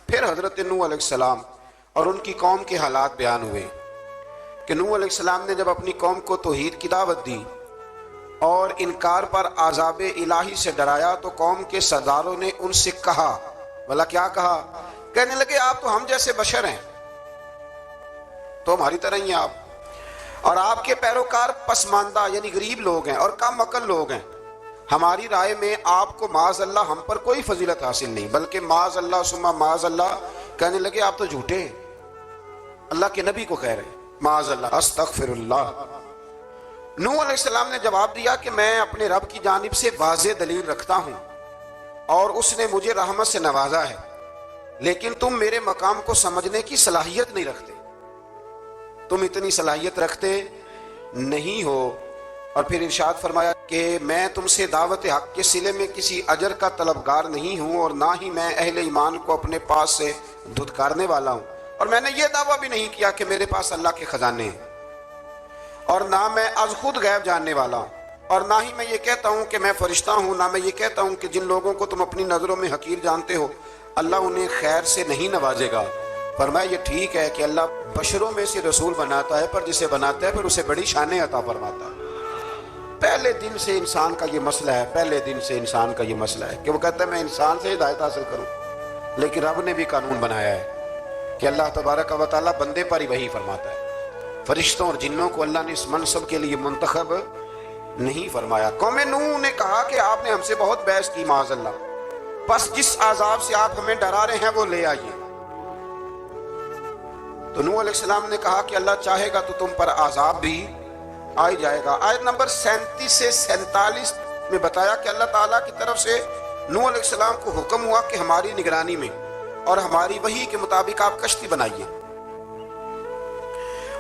پھر حضرت نوح علیہ السلام اور ان کی قوم کے حالات بیان ہوئے کہ نوح علیہ السلام نے جب اپنی قوم کو توحید کی دعوت دی اور انکار پر عذاب الہی سے ڈرایا تو قوم کے سرداروں نے ان سے کہا، بھلا کیا کہا؟ کہنے لگے آپ تو ہم جیسے بشر ہیں، تو ہماری طرح ہی ہیں آپ، اور آپ کے پیروکار پسماندہ یعنی غریب لوگ ہیں اور کم عقل لوگ ہیں۔ ہماری رائے میں آپ کو معاذ اللہ ہم پر کوئی فضیلت حاصل نہیں، بلکہ معاذ اللہ ثم معاذ اللہ۔ کہنے لگے آپ تو جھوٹے ہیں، اللہ کے نبی کو کہہ رہے ہیں معاذ اللہ، استغفر اللہ۔ نوح علیہ السلام نے جواب دیا کہ میں اپنے رب کی جانب سے واضح دلیل رکھتا ہوں اور اس نے مجھے رحمت سے نوازا ہے، لیکن تم میرے مقام کو سمجھنے کی صلاحیت نہیں رکھتے، تم اتنی صلاحیت رکھتے نہیں ہو۔ اور پھر ارشاد فرمایا کہ میں تم سے دعوت حق کے صلے میں کسی اجر کا طلبگار نہیں ہوں، اور نہ ہی میں اہل ایمان کو اپنے پاس سے دھتکارنے والا ہوں، اور میں نے یہ دعویٰ بھی نہیں کیا کہ میرے پاس اللہ کے خزانے ہیں، اور نہ میں از خود غیب جاننے والا ہوں، اور نہ ہی میں یہ کہتا ہوں کہ میں فرشتہ ہوں، نہ میں یہ کہتا ہوں کہ جن لوگوں کو تم اپنی نظروں میں حقیر جانتے ہو اللہ انہیں خیر سے نہیں نوازے گا۔ فرمایا یہ ٹھیک ہے کہ اللہ بشروں میں سے رسول بناتا ہے، پر جسے بناتا ہے پھر اسے بڑی شانیں عطا فرماتا ہے۔ پہلے دن سے انسان کا یہ مسئلہ ہے، پہلے دن سے انسان کا یہ مسئلہ ہے کہ وہ کہتا ہے میں انسان سے ہدایت حاصل کروں، لیکن رب نے بھی قانون بنایا ہے کہ اللہ تبارک و تعالیٰ بندے پر ہی وحی فرماتا ہے، فرشتوں اور جنوں کو اللہ نے اس منصب کے لیے منتخب نہیں فرمایا۔ قوم نوح نے کہا کہ آپ نے ہم سے بہت بحث کی معاذ اللہ، بس جس عذاب سے آپ ہمیں ڈرا رہے ہیں وہ لے آئیے۔ تو نوح علیہ السلام نے کہا کہ اللہ چاہے گا تو تم پر عذاب بھی آ جائے گا۔ آیت نمبر 37 سے 47 میں بتایا کہ اللہ تعالیٰ کی طرف سے نوح علیہ السلام کو حکم ہوا کہ ہماری نگرانی میں اور ہماری وحی کے مطابق آپ کشتی بنائیے،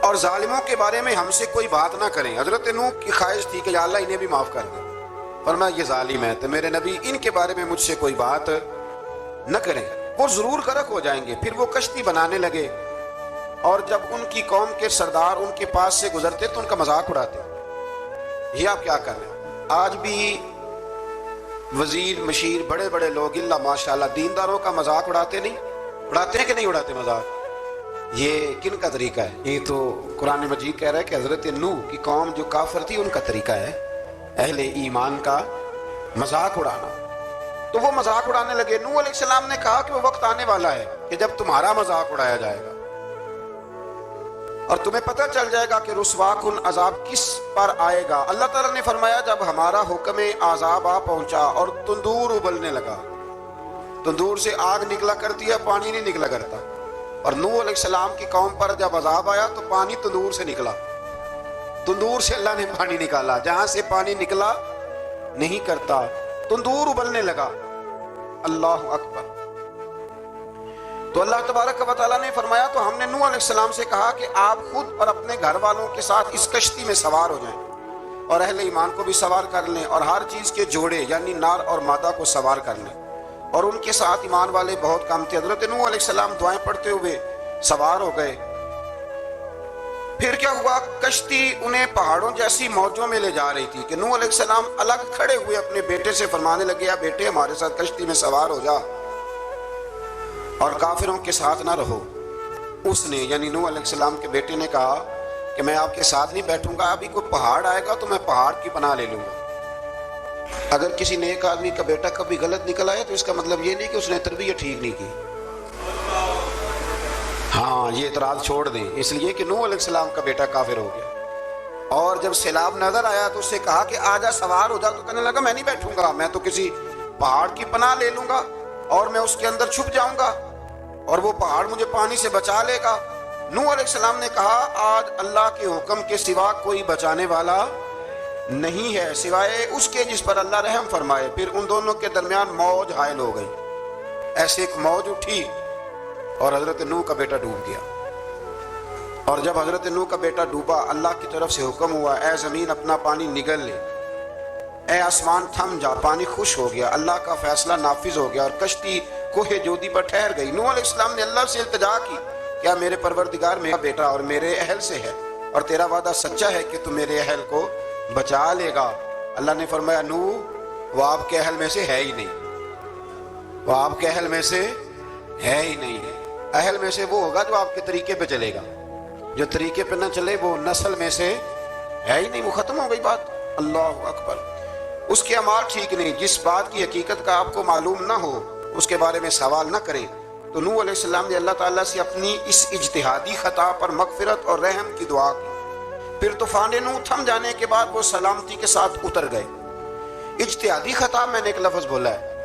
اور ظالموں کے بارے میں ہم سے کوئی بات نہ کریں۔ حضرت نوح کی خواہش تھی کہ یا اللہ انہیں بھی معاف کر دیں، فرمایا یہ ظالم ہے تو میرے نبی ان کے بارے میں مجھ سے کوئی بات نہ کریں، وہ ضرور غرق ہو جائیں گے۔ پھر وہ کشتی بنانے لگے، اور جب ان کی قوم کے سردار ان کے پاس سے گزرتے تو ان کا مذاق اڑاتے۔ یہ آپ کیا کر رہے ہیں؟ آج بھی وزیر مشیر بڑے بڑے لوگ اللہ ماشاءاللہ دینداروں کا مذاق اڑاتے نہیں؟ اڑاتے ہیں کہ نہیں اڑاتے مذاق؟ یہ کن کا طریقہ ہے؟ یہ تو قرآن مجید کہہ رہا ہے کہ حضرت نوح کی قوم جو کافر تھی ان کا طریقہ ہے اہل ایمان کا مذاق اڑانا۔ تو وہ مذاق اڑانے لگے۔ نوح علیہ السلام نے کہا کہ وہ وقت آنے والا ہے کہ جب تمہارا مذاق اڑایا جائے گا اور تمہیں پتہ چل جائے گا کہ رسوا کن عذاب کس پر آئے گا۔ اللہ تعالیٰ نے فرمایا جب ہمارا حکم عذاب آ پہنچا اور تندور ابلنے لگا، تندور سے آگ نکلا کرتی ہے، پانی نہیں نکلا کرتا، اور نوح علیہ السلام کی قوم پر جب عذاب آیا تو پانی تندور سے نکلا، تندور سے اللہ نے پانی نکالا، جہاں سے پانی نکلا نہیں کرتا، تندور ابلنے لگا۔ اللہ اکبر۔ تو اللہ تبارک و تعالیٰ نے فرمایا تو ہم نے نوح علیہ السلام سے کہا کہ آپ خود اور اپنے گھر والوں کے ساتھ اس کشتی میں سوار ہو جائیں، اور اہل ایمان کو بھی سوار کر لیں، اور ہر چیز کے جوڑے یعنی نار اور مادہ کو سوار کر لیں۔ اور ان کے ساتھ ایمان والے بہت کم تھے۔ حضرت نوح علیہ السلام دعائیں پڑھتے ہوئے سوار ہو گئے۔ پھر کیا ہوا؟ کشتی انہیں پہاڑوں جیسی موجوں میں لے جا رہی تھی کہ نوح علیہ السلام الگ کھڑے ہوئے اپنے بیٹے سے فرمانے لگے یا بیٹے ہمارے ساتھ کشتی میں سوار ہو جا اور کافروں کے ساتھ نہ رہو۔ اس نے یعنی نوح علیہ السلام کے بیٹے نے کہا کہ میں آپ کے ساتھ نہیں بیٹھوں گا، ابھی کوئی پہاڑ آئے گا تو میں پہاڑ کی پناہ لے لوں گا۔ اگر کسی نیک آدمی کا بیٹا کبھی غلط نکل آیا تو اس کا مطلب یہ نہیں کہ اس نے تربیت ٹھیک نہیں کی، ہاں یہ اعتراض چھوڑ دیں، اس لیے کہ نوح علیہ السلام کا بیٹا کافر ہو گیا۔ اور جب سیلاب نظر آیا تو اس سے کہا کہ آجا سوار ہو جا، تو کہنے لگا میں نہیں بیٹھوں گا، میں تو کسی پہاڑ کی پناہ لے لوں گا اور میں اس کے اندر چھپ جاؤں گا اور وہ پہاڑ مجھے پانی سے بچا لے گا۔ نوح علیہ السلام نے کہا آج اللہ کے حکم کے سوا کوئی بچانے والا نہیں ہے سوائے اس کے جس پر اللہ رحم فرمائے۔ پھر ان دونوں کے درمیان موج حائل ہو گئی، ایسے ایک موج اٹھی اور حضرت نوح کا بیٹا ڈوب گیا۔ اور جب حضرت نوح کا بیٹا ڈوبا اللہ کی طرف سے حکم ہوا اے زمین اپنا پانی نگل لے، اے آسمان تھم جا، پانی خوش ہو گیا، اللہ کا فیصلہ نافذ ہو گیا اور کشتی کوہ جودی پر ٹھہر گئی۔ نوح علیہ السلام نے اللہ سے التجا کی کیا میرے پروردگار میرا بیٹا اور میرے اہل سے ہے اور تیرا وعدہ سچا ہے کہ تو میرے اہل کو بچا لے گا؟ اللہ نے فرمایا نوح وہ آپ کے اہل میں سے ہے ہی نہیں، وہ آپ کے اہل میں سے ہے ہی نہیں ہے۔ اہل میں سے وہ ہوگا جو آپ کے طریقے پہ چلے گا، جو طریقے پہ نہ چلے وہ نسل میں سے ہے ہی نہیں، وہ ختم ہو گئی بات۔ اللہ اکبر۔ اس کے اعمال ٹھیک نہیں، جس بات کی حقیقت کا آپ کو معلوم نہ ہو اس کے بارے میں سوال نہ کریں۔ تو نوح علیہ السلام نے اللہ تعالیٰ سے اپنی اس اجتہادی خطا پر مغفرت اور رحم کی دعا کی۔ پھر طوفان نوح تھم جانے کے بعد وہ سلامتی کے ساتھ اتر گئے۔ اجتہادی خطا، میں نے ایک لفظ بولا ہے،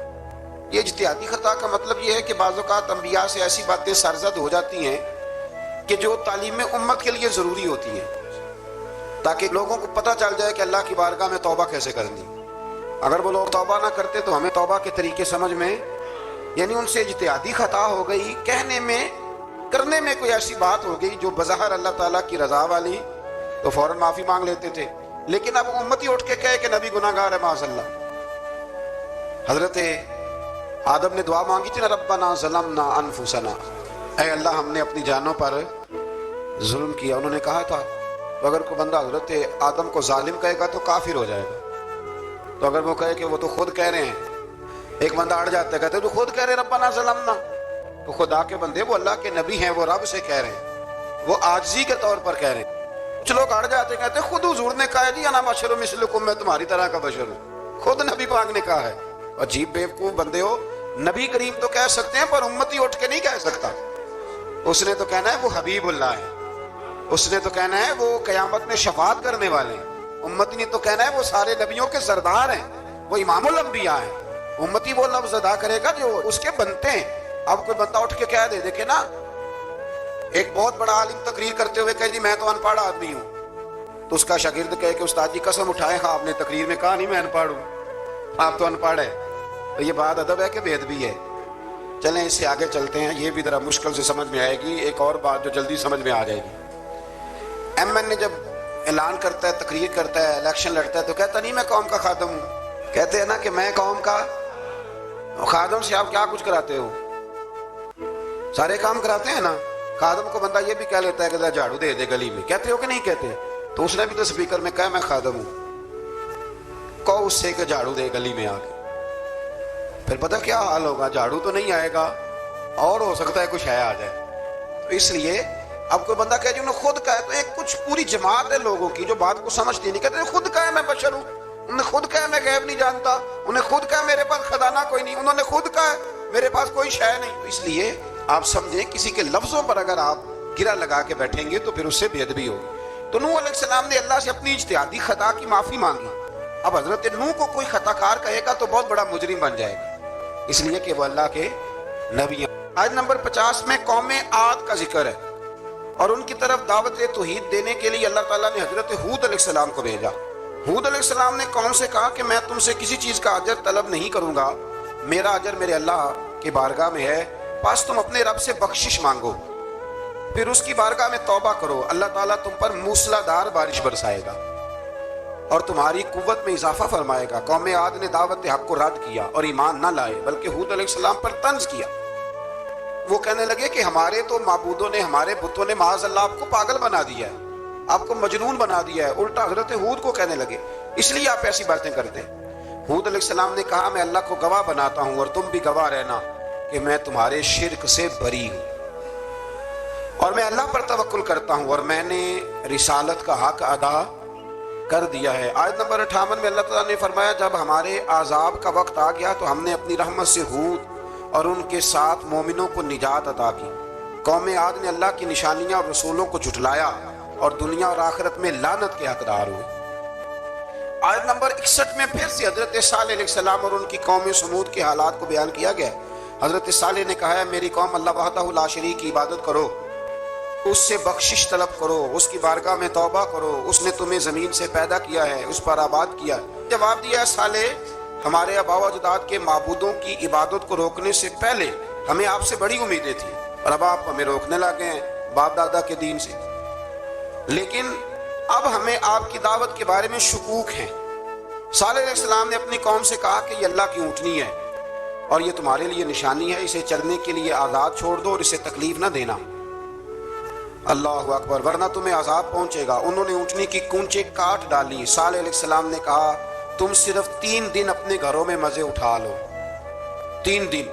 یہ اجتہادی خطا کا مطلب یہ ہے کہ بعض اوقات انبیاء سے ایسی باتیں سرزد ہو جاتی ہیں کہ جو تعلیم امت کے لیے ضروری ہوتی ہیں، تاکہ لوگوں کو پتہ چل جائے کہ اللہ کی بارگاہ میں توبہ کیسے کرنی۔ اگر وہ لوگ توبہ نہ کرتے تو ہمیں توبہ کے طریقے سمجھ میں، یعنی ان سے اجتہادی خطا ہو گئی، کہنے میں کرنے میں کوئی ایسی بات ہو گئی جو بظاہر اللہ تعالیٰ کی رضا والی، تو فوراً معافی مانگ لیتے تھے۔ لیکن اب امتی اٹھ کے کہے کہ نبی گناہ گار ہے، معاذ اللہ۔ حضرت آدم نے دعا مانگی تھی نا، ربنا ظلمنا انفسنا، اے اللہ ہم نے اپنی جانوں پر ظلم کیا۔ انہوں نے کہا تھا تو اگر کوئی بندہ حضرت آدم کو ظالم کہے گا تو کافر ہو جائے گا، تو اگر وہ کہے کہ وہ تو خود کہہ رہے ہیں، ایک بندہ اڑ جاتا ہے کہتے تو خود کہہ رہے ربنا ظلمنا، تو خدا کے بندے وہ اللہ کے نبی ہیں، وہ رب سے کہہ رہے ہیں، وہ عاجزی کے طور پر کہہ رہے ہیں۔ کچھ لوگ اڑ جاتے کہتے خود حضور نے کہا جی انا بشر مثلکم، میں تمہاری طرح کا بشر ہوں، خود نبی پاک نے کہا ہے۔ عجیب بیوقوف بندے ہو، نبی کریم تو کہہ سکتے ہیں پر امتی اٹھ کے نہیں کہہ سکتا۔ اس نے تو کہنا ہے وہ حبیب اللہ ہے، اس نے تو کہنا ہے وہ قیامت میں شفاعت کرنے والے ہیں، امتی نے تو کہنا ہے وہ سارے نبیوں کے سردار ہیں، وہ امام الانبیاء ہیں۔ امتی وہ لفظ ادا کرے گا جو اس کے بنتے ہیں۔ اب کوئی بندہ اٹھ کے کہہ دے، دیکھے نا ایک بہت بڑا عالم تقریر کرتے ہوئے کہے جی میں تو ان پڑھ آدمی ہوں، تو اس کا شاگرد کہے کہ استاد جی قسم اٹھائے ہاں آپ نے تقریر میں کہا نہیں میں ان پڑھ ہوں، آپ تو ان پڑھ ہے، تو یہ بات ادب ہے کہ بے ادبی ہے؟ چلیں اس سے آگے چلتے ہیں، یہ بھی ذرا مشکل سے سمجھ میں آئے گی، ایک اور بات جو جلدی سمجھ میں آ جائے گی۔ ایم این اے جب اعلان کرتا ہے، تقریر کرتا ہے، الیکشن لڑتا ہے تو کہتا نہیں میں قوم کا خادم ہوں، کہتے ہیں نا کہ میں قوم کا خادم سے آپ کیا کچھ کراتے ہو؟ سارے کام کراتے ہیں نا۔ خادم کو بندہ یہ بھی کہہ لیتا ہے کہ جھاڑو دے دے گلی میں، کہتے ہو کہ نہیں کہتے؟ تو اس نے بھی تو سپیکر میں کہا میں خادم ہوں، کہو اس سے کہ جھاڑو دے گلی میں آ کے، پھر پتہ کیا حال ہوگا؟ جھاڑو تو نہیں آئے گا اور ہو سکتا ہے کچھ ہے آ جائے۔ تو اس لیے اب کوئی بندہ کہے جی انہوں نے خود کہا ہے، تو ایک کچھ پوری جماعت ہے لوگوں کی جو بات کو سمجھتی نہیں، کہتے ہیں خود کہا ہے میں بشر ہوں، انہوں نے خود کہا ہے میں غیب نہیں جانتا، انہوں نے خود کہا میرے پاس خزانہ کوئی نہیں، انہوں نے خود کہا ہے میرے پاس کوئی شے نہیں۔ تو اس لیے آپ سمجھیں کسی کے لفظوں پر اگر آپ گرا لگا کے بیٹھیں گے تو پھر اس سے بے ادبی ہوگی۔ تو نوح علیہ السلام نے اللہ سے اپنی اجتہادی خطا کی معافی مانگی۔ اب حضرت نوح کو کوئی خطا کار کہے گا تو بہت بڑا مجرم بن جائے گا، اس لیے کہ وہ اللہ کے نبی ہیں۔ آیت نمبر 50 میں قوم عاد کا ذکر ہے، اور ان کی طرف دعوت توحید دینے کے لیے اللہ تعالیٰ نے حضرت ہود علیہ السلام کو بھیجا۔ ہود علیہ السلام نے قوم سے کہا کہ میں تم سے کسی چیز کا اجر طلب نہیں کروں گا، میرا اجر میرے اللہ کی بارگاہ میں ہے، بس تم اپنے رب سے بخشش مانگو، پھر اس کی بارگاہ میں توبہ کرو، اللہ تعالیٰ تم پر موسلا دار بارش برسائے گا اور تمہاری قوت میں اضافہ فرمائے گا۔ قوم عاد نے دعوت حق کو رد کیا اور ایمان نہ لائے، بلکہ ہود علیہ السلام پر طنز کیا۔ وہ کہنے لگے کہ ہمارے تو معبودوں نے، ہمارے بتوں نے معاذ اللہ آپ کو پاگل بنا دیا ہے، آپ کو مجنون بنا دیا ہے۔ الٹا حضرت ہود کو کہنے لگے اس لیے آپ ایسی باتیں کرتے ہیں۔ ہود علیہ السلام نے کہا میں اللہ کو گواہ بناتا ہوں اور تم بھی گواہ رہنا کہ میں تمہارے شرک سے بری ہوں، اور میں اللہ پر توکل کرتا ہوں، اور میں نے رسالت کا حق ادا کر دیا ہے۔ آیت نمبر 58 میں اللہ تعالیٰ نے فرمایا جب ہمارے عذاب کا وقت آ گیا تو ہم نے اپنی رحمت سے ہود اور ان کے ساتھ مومنوں کو نجات عطا کی۔ قوم عاد نے اللہ کی نشانیاں اور رسولوں کو جھٹلایا اور دنیا اور آخرت میں لعنت کے حقدار ہوئے۔ آیت نمبر 61 میں پھر سے حضرت صالح علیہ السلام اور ان کی قوم سمود کے حالات کو بیان کیا گیا۔ حضرت صالح نے کہا ہے میری قوم اللہ وحدہ لا شریک کی عبادت کرو، اس سے بخشش طلب کرو، اس کی بارگاہ میں توبہ کرو، اس نے تمہیں زمین سے پیدا کیا ہے، اس پر آباد کیا ہے۔ جواب دیا صالح ہمارے آباء و اجداد کے معبودوں کی عبادت کو روکنے سے پہلے ہمیں آپ سے بڑی امیدیں تھیں، اور اب آپ ہمیں روکنے لگے ہیں باپ دادا کے دین سے، لیکن اب ہمیں آپ کی دعوت کے بارے میں شکوک ہیں۔ صالح علیہ السلام نے اپنی قوم سے کہا کہ یہ اللہ کی اونٹنی ہے اور یہ تمہارے لیے نشانی ہے، اسے چرنے کے لیے آزاد چھوڑ دو اور اسے تکلیف نہ دینا، اللہ اکبر، ورنہ تمہیں عذاب پہنچے گا۔ انہوں نے اونٹنی کی کونچیں کاٹ ڈالی۔ صالح علیہ السلام نے کہا تم صرف 3 دن اپنے گھروں میں مزے اٹھا لو، 3 دن،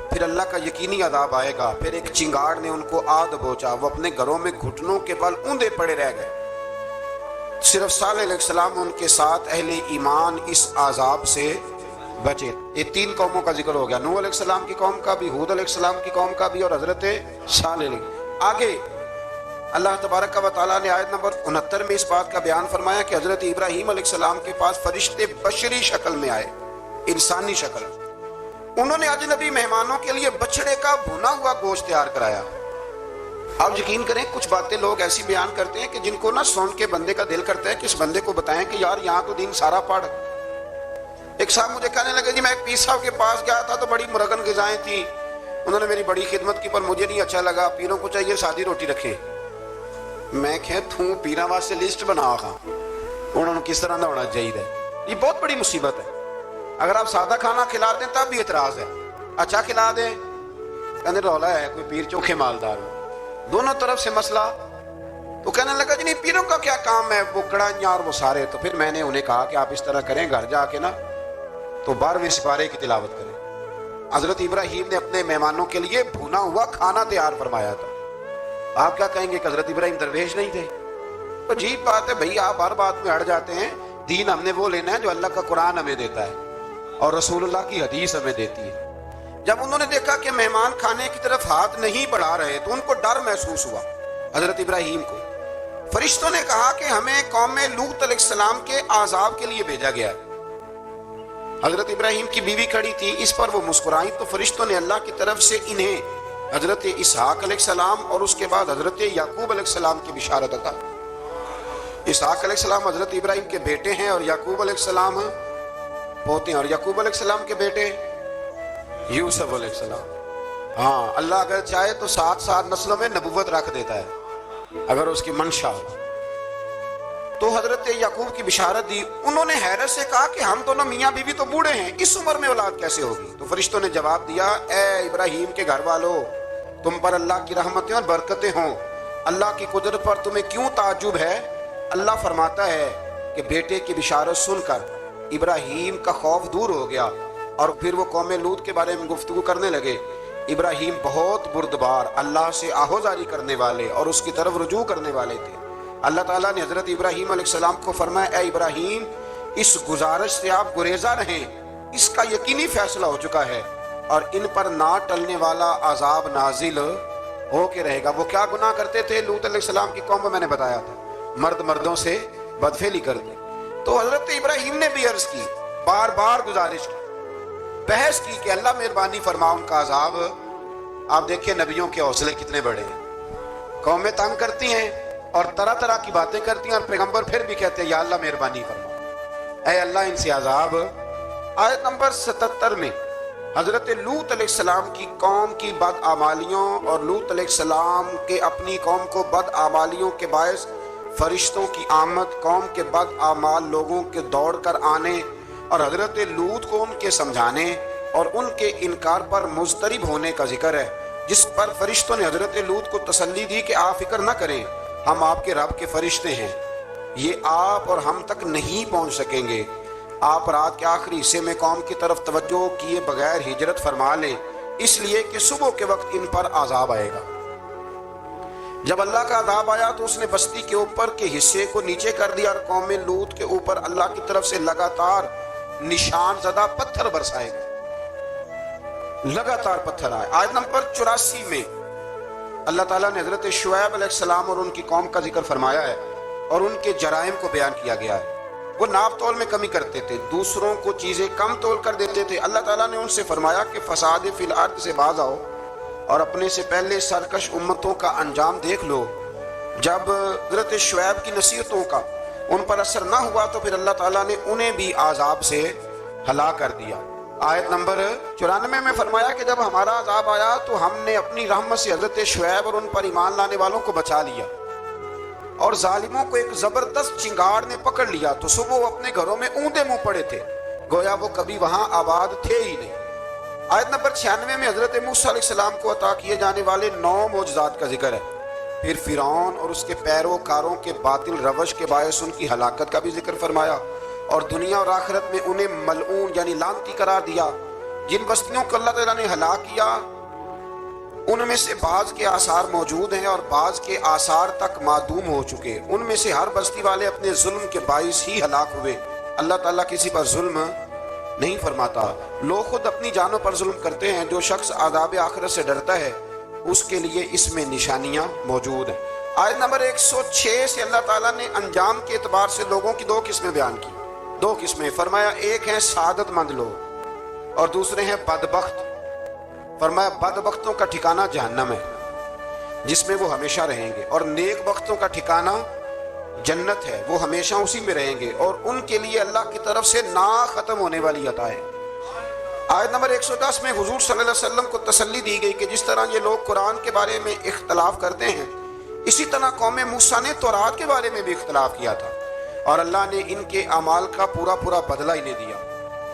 پھر اللہ کا یقینی عذاب آئے گا۔ پھر ایک چنگاڑ نے ان کو آ دبوچا، وہ اپنے گھروں میں گھٹنوں کے بل اوندے پڑے رہ گئے۔ صرف صالح علیہ السلام ان کے ساتھ اہل ایمان اس عذاب سے بچے۔ یہ 3 قوموں کا ذکر ہو گیا، نوح علیہ السلام کی قوم کا بھی، ہود علیہ السلام کی قوم کا بھی، اور حضرت صالح علیہ۔ آگے اللہ تبارک و تعالیٰ نے آیت نمبر 69 میں اس بات کا بیان فرمایا کہ حضرت ابراہیم علیہ السلام کے پاس فرشتے بشری شکل میں آئے، انسانی شکل۔ انہوں نے اجنبی مہمانوں کے لیے بچڑے کا بھنا ہوا گوشت تیار کرایا۔ آپ یقین کریں کچھ باتیں لوگ ایسی بیان کرتے ہیں کہ جن کو نہ سن کے بندے کا دل کرتا ہے کہ اس بندے کو بتائیں کہ یار یہاں تو دین سارا پڑھ۔ ایک صاحب مجھے کہنے لگے جی میں ایک پیر صاحب کے پاس گیا تھا تو بڑی مرغن غذائیں تھیں، انہوں نے میری بڑی خدمت کی پر مجھے نہیں اچھا لگا، پیروں کو چاہیے سادی روٹی رکھیں۔ میں کہ توں پیروں واسطے لسٹ بنا خاں انہوں نے کس طرح نہ ہونا چاہیے۔ یہ بہت بڑی مصیبت ہے۔ اگر آپ سادہ کھانا کھلا دیں تب بھی اعتراض ہے، اچھا کھلا دیں کہنے رولا ہے کوئی پیر چوکھے مالدار ہو، دونوں طرف سے مسئلہ۔ تو کہنے لگا جی نہیں پیروں کا کیا کام ہے، وہ کڑائیاں اور وہ سارے۔ تو پھر میں نے انہیں کہا کہ آپ اس طرح کریں، گھر جا کے نا تو 12ویں سپارے کی تلاوت کریں۔ حضرت ابراہیم نے اپنے مہمانوں کے لیے بھونا ہوا کھانا تیار فرمایا تھا۔ آپ کیا کہیں گے کہ حضرت ابراہیم درویش نہیں تھے؟ عجیب بات ہے بھائی، آپ ہر بات میں اڑ جاتے ہیں۔ دین ہم نے وہ لینا ہے جو اللہ کا قرآن ہمیں دیتا ہے اور رسول اللہ کی حدیث ہمیں دیتی ہے۔ جب انہوں نے دیکھا کہ مہمان کھانے کی طرف ہاتھ نہیں بڑھا رہے تو ان کو ڈر محسوس ہوا۔ حضرت ابراہیم کو فرشتوں نے کہا کہ ہمیں قوم لوط علیہ السلام کے عذاب کے لیے بھیجا گیا ہے۔ حضرت ابراہیم کی بیوی کھڑی تھی، اس پر وہ مسکرائیں تو فرشتوں نے اللہ کی طرف سے انہیں حضرت اسحاق علیہ السلام اور اس کے بعد حضرت یعقوب علیہ السلام کی بشارت عطا۔ اسحاق علیہ السلام حضرت ابراہیم کے بیٹے ہیں اور یعقوب علیہ السلام پوتے ہیں، اور یعقوب علیہ السلام کے بیٹے یوسف علیہ السلام۔ ہاں اللہ اگر چاہے تو 7 نسلوں میں نبوت رکھ دیتا ہے اگر اس کی منشا ہو۔ تو حضرت یعقوب کی بشارت دی۔ انہوں نے حیرت سے کہا کہ ہم دونوں میاں بیوی تو بوڑھے ہیں، اس عمر میں اولاد کیسے ہوگی؟ تو فرشتوں نے جواب دیا اے ابراہیم کے گھر والو، تم پر اللہ کی رحمتیں اور برکتیں ہوں، اللہ کی قدرت پر تمہیں کیوں تعجب ہے؟ اللہ فرماتا ہے کہ بیٹے کی بشارت سن کر ابراہیم کا خوف دور ہو گیا اور پھر وہ قوم لوط کے بارے میں گفتگو کرنے لگے۔ ابراہیم بہت بردبار، اللہ سے آہوزاری کرنے والے اور اس کی طرف رجوع کرنے والے تھے۔ اللہ تعالیٰ نے حضرت ابراہیم علیہ السلام کو فرمایا اے ابراہیم اس گزارش سے آپ گریزہ رہیں، اس کا یقینی فیصلہ ہو چکا ہے اور ان پر نہ ٹلنے والا عذاب نازل ہو کے رہے گا۔ وہ کیا گناہ کرتے تھے؟ لوط علیہ السلام کی قوم میں میں نے بتایا تھا مرد مردوں سے بدفعلی کرتے۔ تو حضرت ابراہیم نے بھی عرض کی، بار بار گزارش کی، بحث کی کہ اللہ مہربانی فرما ان کا عذاب۔ آپ دیکھیں نبیوں کے حوصلے کتنے بڑے ہیں، قومیں تنگ کرتی ہیں اور طرح طرح کی باتیں کرتی ہیں اور پیغمبر پھر بھی کہتے ہیں یا اللہ مہربانی فرما، اے اللہ ان سے عذاب۔ آیت نمبر 77 میں حضرت لوط علیہ السلام کی قوم کی بدعمالیوں اور لوط علیہ السلام کے اپنی قوم کو بدعمالیوں کے باعث فرشتوں کی آمد، قوم کے بدعمال لوگوں کے دوڑ کر آنے اور حضرت لوط کو ان کے سمجھانے اور ان کے انکار پر مضطرب ہونے کا ذکر ہے، جس پر فرشتوں نے حضرت لوط کو تسلی دی کہ آپ فکر نہ کریں، ہم آپ کے رب کے فرشتے ہیں، یہ آپ اور ہم تک نہیں پہنچ سکیں گے۔ آپ رات کے آخری حصے میں قوم کی طرف توجہ کیے بغیر ہجرت فرما لیں، اس لیے کہ صبح کے وقت ان پر عذاب آئے گا۔ جب اللہ کا عذاب آیا تو اس نے بستی کے اوپر کے حصے کو نیچے کر دیا اور قوم لوط کے اوپر اللہ کی طرف سے لگاتار نشان زدہ پتھر برسائے گئے، لگاتار پتھر آئے۔ آیت نمبر 84 میں اللہ تعالیٰ نے حضرت شعیب علیہ السلام اور ان کی قوم کا ذکر فرمایا ہے اور ان کے جرائم کو بیان کیا گیا ہے۔ وہ ناپ تول میں کمی کرتے تھے، دوسروں کو چیزیں کم تول کر دیتے تھے۔ اللہ تعالیٰ نے ان سے فرمایا کہ فساد فی الارض سے باز آؤ اور اپنے سے پہلے سرکش امتوں کا انجام دیکھ لو۔ جب حضرت شعیب کی نصیحتوں کا ان پر اثر نہ ہوا تو پھر اللہ تعالیٰ نے انہیں بھی عذاب سے ہلاک کر دیا۔ آیت نمبر 94 میں فرمایا کہ جب ہمارا عذاب آیا تو ہم نے اپنی رحمت سے حضرت شعیب اور ان پر ایمان لانے والوں کو بچا لیا اور ظالموں کو ایک زبردست چنگاڑ نے پکڑ لیا تو صبح وہ اپنے گھروں میں اوندے منہ پڑے تھے، گویا وہ کبھی وہاں آباد تھے ہی نہیں۔ آیت نمبر 96 میں حضرت موسیٰ علیہ السلام کو عطا کیے جانے والے 9 معجزات کا ذکر ہے۔ پھر فرعون اور اس کے پیروکاروں کے باطل روش کے باعث ان کی ہلاکت کا بھی ذکر فرمایا اور دنیا اور آخرت میں انہیں ملعون یعنی لعنتی قرار دیا۔ جن بستیوں کو اللہ تعالیٰ نے ہلاک کیا ان میں سے بعض کے آثار موجود ہیں اور بعض کے آثار تک معدوم ہو چکے. ان میں سے ہر بستی والے اپنے ظلم کے باعث ہی ہلاک ہوئے. اللہ تعالیٰ کسی پر ظلم نہیں فرماتا. لوگ خود اپنی جانوں پر ظلم کرتے ہیں. جو شخص عذاب آخرت سے ڈرتا ہے اس کے لیے اس میں نشانیاں موجود ہیں. آیت نمبر 106 سے اللہ تعالیٰ نے انجام کے اعتبار سے لوگوں کی دو قسمیں بیان کی. دو قسمیں فرمایا، ایک ہیں سعادت مند لوگ اور دوسرے ہیں بدبخت. فرمایا بدبختوں کا ٹھکانہ جہنم ہے جس میں وہ ہمیشہ رہیں گے، اور نیک بختوں کا ٹھکانہ جنت ہے، وہ ہمیشہ اسی میں رہیں گے اور ان کے لیے اللہ کی طرف سے نا ختم ہونے والی عطا ہے. آیت نمبر 110 میں حضور صلی اللہ علیہ وسلم کو تسلی دی گئی کہ جس طرح یہ لوگ قرآن کے بارے میں اختلاف کرتے ہیں اسی طرح قوم موسیٰ نے تورات کے بارے میں بھی اختلاف کیا تھا اور اللہ نے ان کے اعمال کا پورا بدلہ انہیں دیا.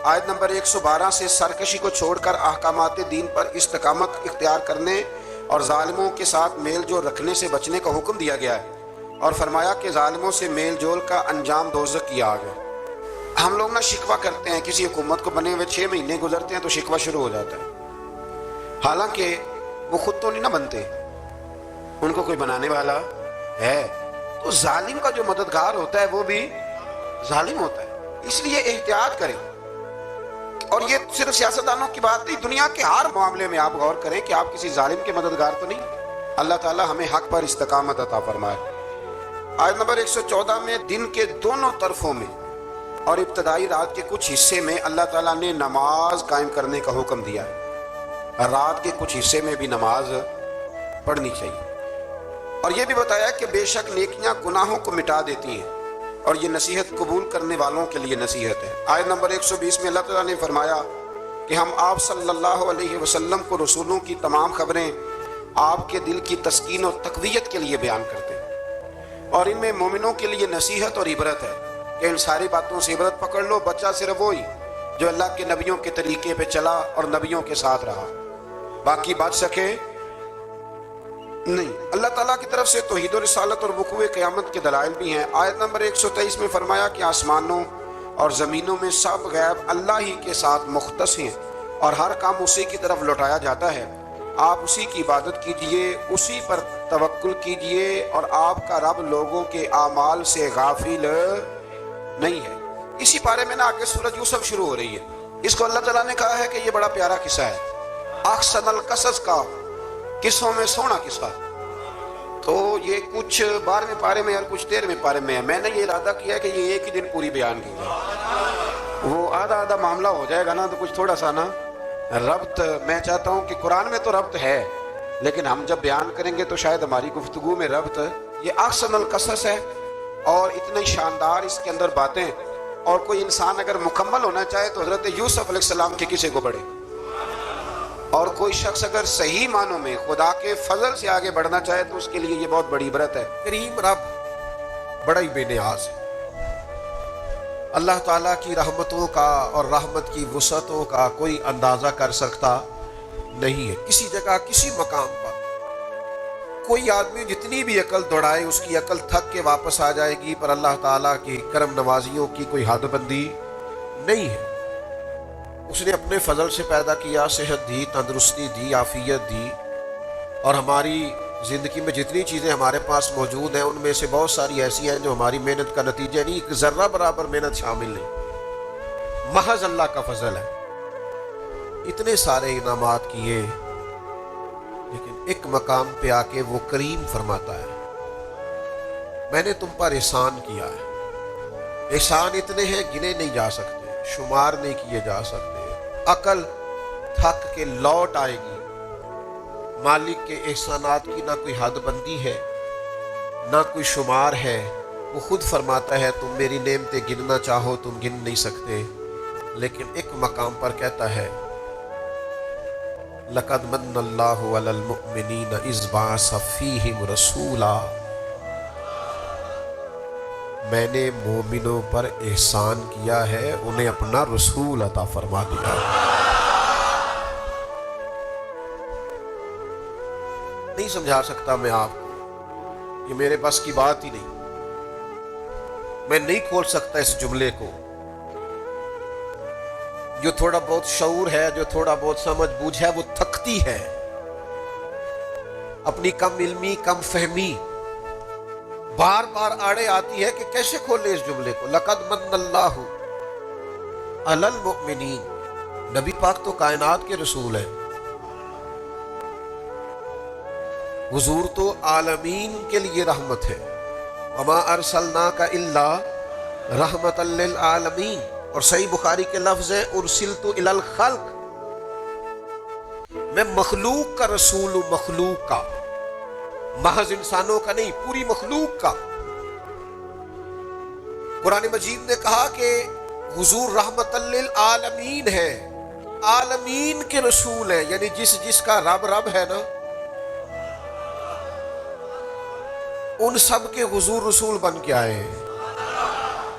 آیت نمبر 112 سے سرکشی کو چھوڑ کر احکامات دین پر استقامت اختیار کرنے اور ظالموں کے ساتھ میل جول رکھنے سے بچنے کا حکم دیا گیا ہے اور فرمایا کہ ظالموں سے میل جول کا انجام دوزخ کی آگ ہے. ہم لوگ شکوہ کرتے ہیں، کسی حکومت کو بنے ہوئے 6 مہینے گزرتے ہیں تو شکوہ شروع ہو جاتا ہے، حالانکہ وہ خود تو نہیں بنتے، ان کو کوئی بنانے والا ہے. تو ظالم کا جو مددگار ہوتا ہے وہ بھی ظالم ہوتا ہے، اس لیے احتیاط کریں. اور یہ صرف سیاستدانوں کی بات نہیں، دنیا کے ہر معاملے میں آپ غور کریں کہ آپ کسی ظالم کے مددگار تو نہیں. اللہ تعالی ہمیں حق پر استقامت عطا فرمائے. آیت نمبر 114 میں دن کے دونوں طرفوں میں اور ابتدائی رات کے کچھ حصے میں اللہ تعالیٰ نے نماز قائم کرنے کا حکم دیا ہے. رات کے کچھ حصے میں بھی نماز پڑھنی چاہیے اور یہ بھی بتایا کہ بے شک نیکیاں گناہوں کو مٹا دیتی ہیں اور یہ نصیحت قبول کرنے والوں کے لیے نصیحت ہے. آیت نمبر 120 میں اللہ تعالیٰ نے فرمایا کہ ہم آپ صلی اللہ علیہ وسلم کو رسولوں کی تمام خبریں آپ کے دل کی تسکین اور تقویت کے لیے بیان کرتے ہیں اور ان میں مومنوں کے لیے نصیحت اور عبرت ہے کہ ان ساری باتوں سے عبرت پکڑ لو. بچہ صرف وہی جو اللہ کے نبیوں کے طریقے پہ چلا اور نبیوں کے ساتھ رہا، باقی بچ سکے نہیں. اللہ تعالیٰ کی طرف سے توحید و رسالت اور وقوع قیامت کے دلائل بھی ہیں. آیت نمبر 123 میں فرمایا کہ آسمانوں اور زمینوں میں سب غیب اللہ ہی کے ساتھ مختص ہیں اور ہر کام اسی کی طرف لوٹایا جاتا ہے. آپ اسی کی عبادت کیجئے، اسی پر توکل کیجئے اور آپ کا رب لوگوں کے اعمال سے غافل نہیں ہے. اسی بارے میں آگے سورۃ یوسف شروع ہو رہی ہے. اس کو اللہ تعالیٰ نے کہا ہے کہ یہ بڑا پیارا قصہ ہے، احسن القصص کا، قصوں میں سونا قصہ. تو یہ کچھ 12ویں پارے میں اور کچھ 13ویں پارے میں ہے. میں نے یہ ارادہ کیا ہے کہ یہ ایک ہی دن پوری بیان کی جائے، وہ آدھا معاملہ ہو جائے گا تو کچھ تھوڑا سا ربط. میں چاہتا ہوں کہ قرآن میں تو ربط ہے لیکن ہم جب بیان کریں گے تو شاید ہماری گفتگو میں ربط. یہ احسن القصص ہے اور اتنی شاندار اس کے اندر باتیں، اور کوئی انسان اگر مکمل ہونا چاہے تو حضرت یوسف علیہ السلام کے قصے کو پڑھے، اور کوئی شخص اگر صحیح معنوں میں خدا کے فضل سے آگے بڑھنا چاہے تو اس کے لیے یہ بہت بڑی عبرت ہے. کریم رب بڑا ہی بے نیاز ہے. اللہ تعالیٰ کی رحمتوں کا اور رحمت کی وسعتوں کا کوئی اندازہ کر سکتا نہیں ہے. کسی جگہ کسی مقام پر کوئی آدمی جتنی بھی عقل دوڑائے اس کی عقل تھک کے واپس آ جائے گی، پر اللہ تعالیٰ کی کرم نوازیوں کی کوئی حد بندی نہیں ہے. اس نے اپنے فضل سے پیدا کیا، صحت دی، تندرستی دی، عافیت دی، اور ہماری زندگی میں جتنی چیزیں ہمارے پاس موجود ہیں ان میں سے بہت ساری ایسی ہیں جو ہماری محنت کا نتیجہ نہیں، ایک ذرہ برابر محنت شامل نہیں، محض اللہ کا فضل ہے. اتنے سارے انعامات کیے لیکن ایک مقام پہ آ کے وہ کریم فرماتا ہے میں نے تم پر احسان کیا ہے. احسان اتنے ہیں گنے نہیں جا سکتے، شمار نہیں کیے جا سکتے. عقل تھک کے لوٹ آئے گی. مالک کے احسانات کی نہ کوئی حد بندی ہے نہ کوئی شمار ہے. وہ خود فرماتا ہے تم میری نعمتیں گننا چاہو تم گن نہیں سکتے، لیکن ایک مقام پر کہتا ہے لَقَدْ مَنَّ اللَّهُ عَلَى الْمُؤْمِنِينَ إِذْ بَعَثَ فِيهِمْ رَسُولًا. میں نے مومنوں پر احسان کیا ہے، انہیں اپنا رسول عطا فرما دیا. نہیں سمجھا سکتا میں آپ کو، یہ میرے بس کی بات ہی نہیں. میں نہیں کھول سکتا اس جملے کو. جو تھوڑا بہت شعور ہے, جو تھوڑا بہت سمجھ بوجھ ہے, وہ تھکتی ہے. اپنی کم علمی, کم فہمی بار بار آڑے آتی ہے کہ کیسے کھولے اس جملے کو. لقد من اللہ علی المؤمنین. نبی پاک تو کائنات کے رسول ہیں, حضور تو عالمین کے لیے رحمت ہے. وما ارسلناک الا رحمت للعالمین. اور صحیح بخاری کے لفظ ہے ارسلت الی الخلق. میں مخلوق کا رسول ہوں, مخلوق کا, محض انسانوں کا نہیں, پوری مخلوق کا. قرآن مجید نے کہا کہ حضور رحمت للعالمین ہے, عالمین کے رسول ہیں, یعنی جس کا رب رب ہے نا, ان سب کے حضور رسول بن کے آئے ہیں.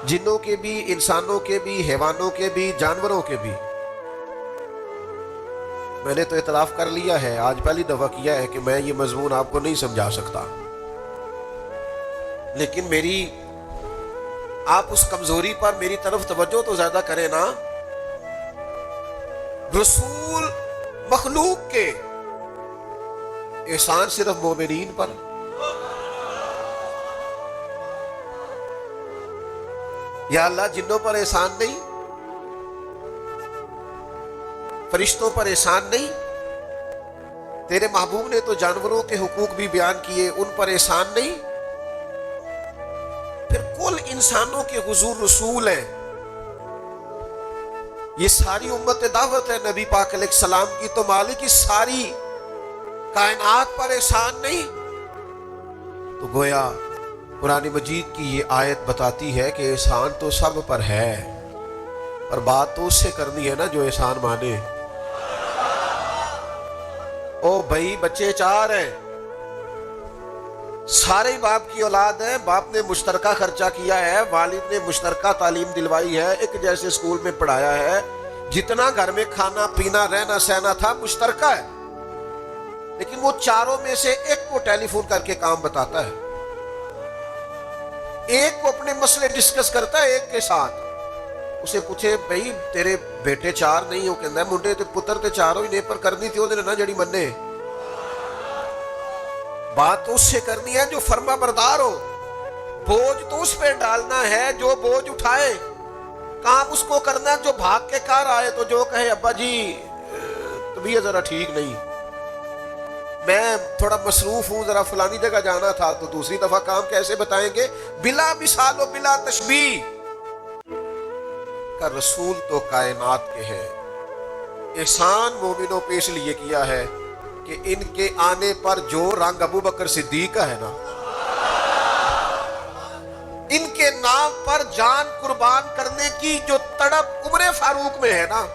جنوں کے بھی, انسانوں کے بھی, حیوانوں کے بھی, جانوروں کے بھی. میں نے تو اعتراف کر لیا ہے, آج پہلی دفعہ کیا ہے کہ میں یہ مضمون آپ کو نہیں سمجھا سکتا, لیکن میری آپ اس کمزوری پر میری طرف توجہ تو زیادہ کریں نا. رسول مخلوق کے, احسان صرف مومنین پر. یا اللہ جنوں پر احسان نہیں, فرشتوں پر احسان نہیں, تیرے محبوب نے تو جانوروں کے حقوق بھی بیان کیے, ان پر احسان نہیں, پھر کل انسانوں کے حضور رسول ہیں. یہ ساری امت دعوت ہے نبی پاک علیہ السلام کی, تو مالک کی ساری کائنات پر احسان نہیں. تو گویا قرآن مجید کی یہ آیت بتاتی ہے کہ احسان تو سب پر ہے, پر بات تو اس سے کرنی ہے نا جو احسان مانے. او بھائی بچے 4 ہیں, سارے باپ کی اولاد ہیں, باپ نے مشترکہ خرچہ کیا ہے, والد نے مشترکہ تعلیم دلوائی ہے, ایک جیسے اسکول میں پڑھایا ہے, جتنا گھر میں کھانا پینا رہنا سہنا تھا مشترکہ ہے. لیکن وہ 4 میں سے ایک کو ٹیلی فون کر کے کام بتاتا ہے, ایک کو اپنے مسئلے ڈسکس کرتا ہے ایک کے ساتھ. اسے پوچھے بھئی تیرے بیٹے 4 نہیں ہو, کہندا ہے منڈے تے پتر تے 4 ہی نے, پر کرنی تھی وہ نہ جڑی منے. بات تو اس سے کرنی ہے جو فرما بردار ہو, بوجھ تو اس پہ ڈالنا ہے جو بوجھ اٹھائے, کام اس کو کرنا جو بھاگ کے کار آئے. تو جو کہے ابا جی طبیعت ذرا ٹھیک نہیں, میں تھوڑا مصروف ہوں, ذرا فلانی جگہ جانا تھا, تو دوسری دفعہ کام کیسے بتائیں گے؟ بلا مثال و بلا تشبیہ. کا رسول تو کائنات کے ہیں. احسان مومنوں پہ اس لیے کیا ہے کہ ان کے آنے پر جو رنگ ابو بکر صدیق کا ہے نا, ان کے نام پر جان قربان کرنے کی جو تڑپ عمر فاروق میں ہے نا,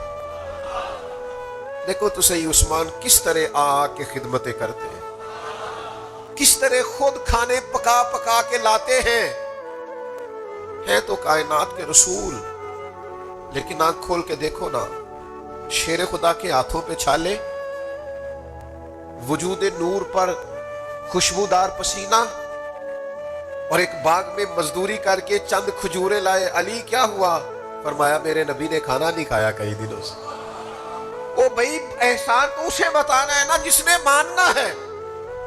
دیکھو تو صحیح عثمان کس طرح آ کے خدمتیں کرتے ہیں, کس طرح خود کھانے پکا پکا کے لاتے ہیں تو کائنات کے رسول. لیکن آنکھ کھول کے دیکھو نا, شیر خدا کے ہاتھوں پہ چھالے, وجود نور پر خوشبودار پسینہ, اور ایک باغ میں مزدوری کر کے چند کھجوریں لائے. علی کیا ہوا؟ فرمایا میرے نبی نے کھانا نہیں کھایا کئی دنوں سے. او بھائی احسان تو اسے بتانا ہے نا جس نے ماننا ہے.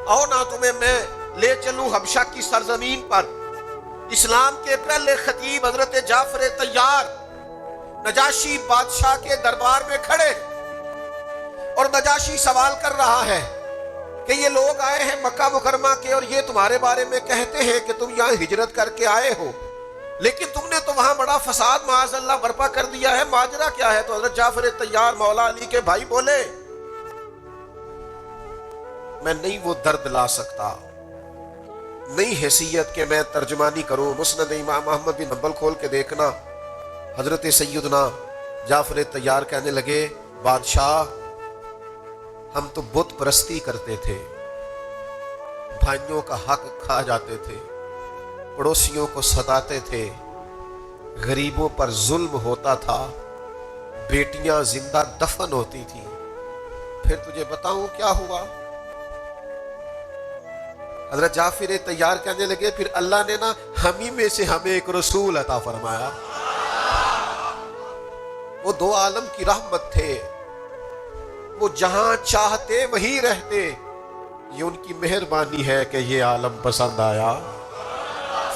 آؤ نا تمہیں میں لے چلوں حبشہ کی سرزمین پر. اسلام کے پہلے خطیب حضرت جعفر طیار نجاشی بادشاہ کے دربار میں کھڑے, اور نجاشی سوال کر رہا ہے کہ یہ لوگ آئے ہیں مکہ مکرمہ کے, اور یہ تمہارے بارے میں کہتے ہیں کہ تم یہاں ہجرت کر کے آئے ہو, لیکن تم نے تو وہاں بڑا فساد معاذ اللہ برپا کر دیا ہے, ماجرا کیا ہے؟ تو حضرت جعفر طیار مولا علی کے بھائی بولے میں نہیں وہ درد لا سکتا, نہیں حیثیت کہ میں ترجمانی کروں. مسند امام احمد بن حنبل کھول کے دیکھنا, حضرت سیدنا جعفر طیار کہنے لگے بادشاہ ہم تو بت پرستی کرتے تھے, بھائیوں کا حق کھا جاتے تھے, پڑوسیوں کو ستاتے تھے, غریبوں پر ظلم ہوتا تھا, بیٹیاں زندہ دفن ہوتی تھی. پھر تجھے بتاؤں کیا ہوا؟ حضرت جعفر طیار کہنے لگے پھر اللہ نے نا ہم ہی میں سے ہمیں ایک رسول عطا فرمایا. وہ دو عالم کی رحمت تھے، وہ جہاں چاہتے وہیں رہتے، یہ ان کی مہربانی ہے کہ یہ عالم پسند آیا۔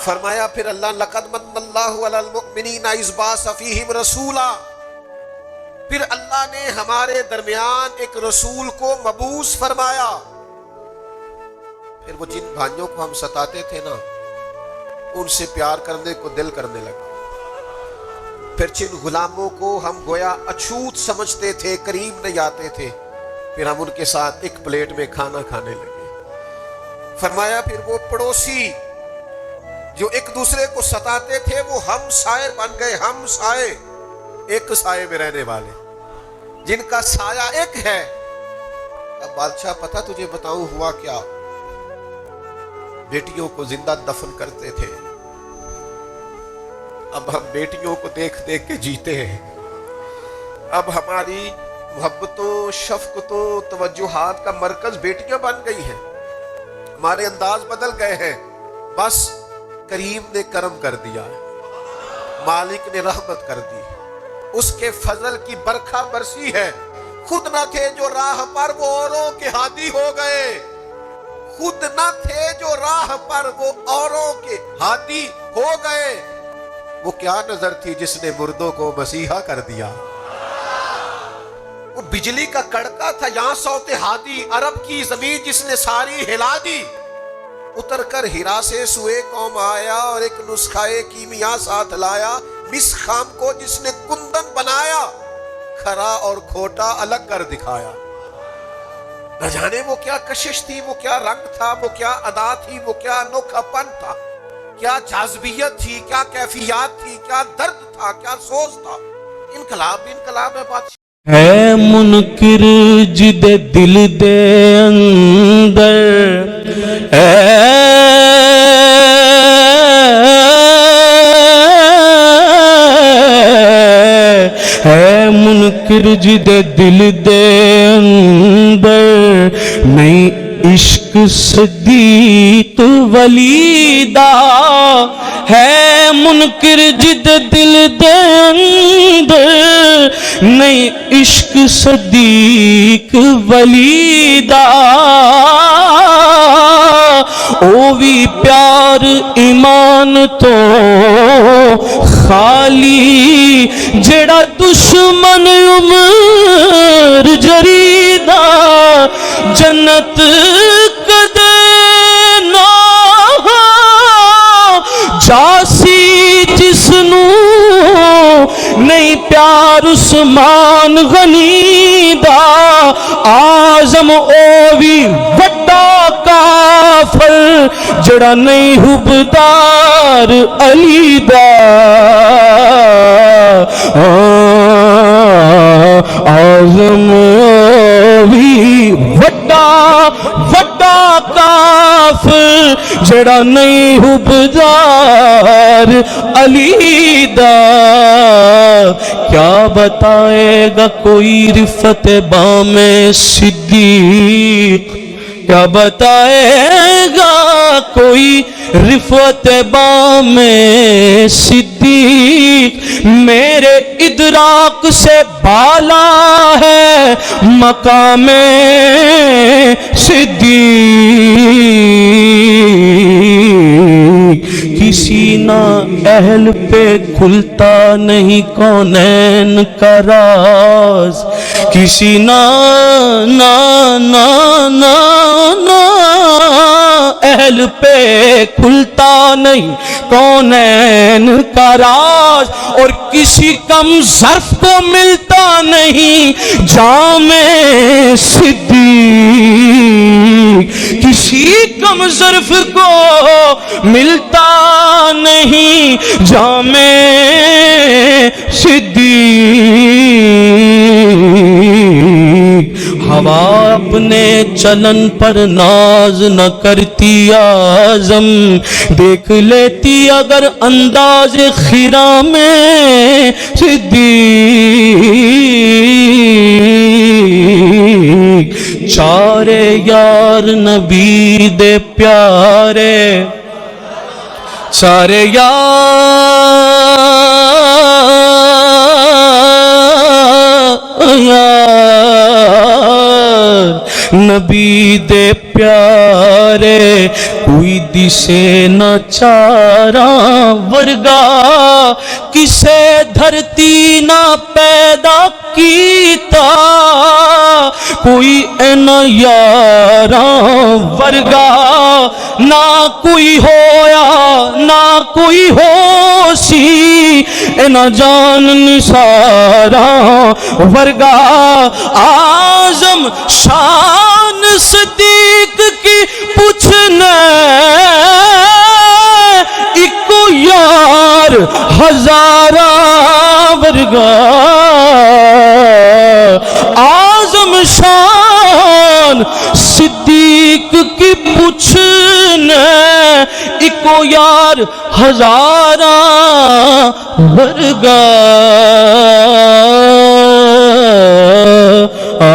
فرمایا پھر اللہ لقد من اللہ علی المؤمنین اذ بعث فیہم رسولا، پھر اللہ نے ہمارے درمیان ایک رسول کو مبعوث فرمایا۔ پھر وہ جن بھائیوں کو ہم ستاتے تھے نا، ان سے پیار کرنے کو دل کرنے لگا۔ پھر جن غلاموں کو ہم گویا اچھوت سمجھتے تھے، قریب نہیں آتے تھے، پھر ہم ان کے ساتھ ایک پلیٹ میں کھانا کھانے لگے۔ فرمایا پھر وہ پڑوسی جو ایک دوسرے کو ستاتے تھے، وہ ہم سائے بن گئے، ہم سائے، ایک سائے میں رہنے والے، جن کا سایہ ایک ہے۔ اب بادشاہ پتہ تجھے بتاؤں ہوا کیا؟ بیٹیوں کو زندہ دفن کرتے تھے، اب ہم بیٹیوں کو دیکھ دیکھ کے جیتے ہیں۔ اب ہماری محبتوں، شفقتوں، توجہات کا مرکز بیٹیاں بن گئی ہیں، ہمارے انداز بدل گئے ہیں۔ بس کریم نے کرم کر دیا، مالک نے رحمت کر دی، اس کے فضل کی برکھا برسی ہے۔ خود نہ تھے جو راہ پر، وہ اوروں کے ہادی ہو گئے۔ خود نہ تھے جو راہ پر، وہ اوروں کے ہادی ہو گئے۔ وہ کیا نظر تھی جس نے مردوں کو مسیحا کر دیا؟ وہ بجلی کا کڑکا تھا یہاں صوت ہادی، عرب کی زمین جس نے ساری ہلا دی۔ اتر کر ہیرا سے سوئے قوم آیا اور ایک نسخہ کیمیا ساتھ لایا، مس خام کو جس نے کندن بنایا، کھرا اور کھوٹا الگ کر دکھایا۔ نہ جانے وہ کیا کشش تھی، وہ کیا رنگ تھا، وہ کیا ادا تھی، وہ کیا انوکھا پن تھا، کیا جاذبیت تھی، کیا کیفیات تھی، کیا درد تھا، کیا سوز تھا۔ انقلاب انقلاب ہے بادشاہ۔ ہے منکر جد دل دے اندر، ہے منکر جد دل دے اندر، نہیں عشق صدیق ولی دا، ہے منکر جد دل دے اندر، نہیں عشق صدیق ولی دا، او بھی پیار ایمان تو خالی، جڑا دشمن عمر جریدہ، جنت کدے نہ جاسی جسنو، نہیں پیار عثمان غنی دا، آزم او بھی وڈا کافر، جڑا نہیں حبدار علی دا، آزم او بھی وڈا کافر، جڑا نہیں حبدار علی دا۔ کیا بتائے گا کوئی رفت بام صدیق، کیا بتائے گا کوئی رفت بام صدیق، میرے ادراک سے بالا ہے مقام صدیق۔ کسی نہ اہل پہ کھلتا نہیں کونین کا راز، کسی نہ اہل پہ کھلتا نہیں کونین کا راز، اور کسی کم ظرف کو ملتا نہیں جام صدیق، کسی کم ظرف کو ملتا نہیں جام صدیق۔ ہوا اپنے چلن پر ناز نہ کرتی اعظم، دیکھ لیتی اگر انداز خرا میں صدیق۔ چارے یار نبی دے پیارے، سارے یار نبی دے پیارے کوئی دسے نہ چارا ورگا کسے دھرتی نہ پیدا کیتا کوئی اینا یاراں ورگا نہ کوئی ہویا نہ کوئی ہو سی اینا جان نثارا ورگا اعظم شان صدیق کی پوچھنے ایکو یار ہزارہ ورگا اعظم شان صدیق کی پوچھنے ایکو یار ہزارہ ورگا آ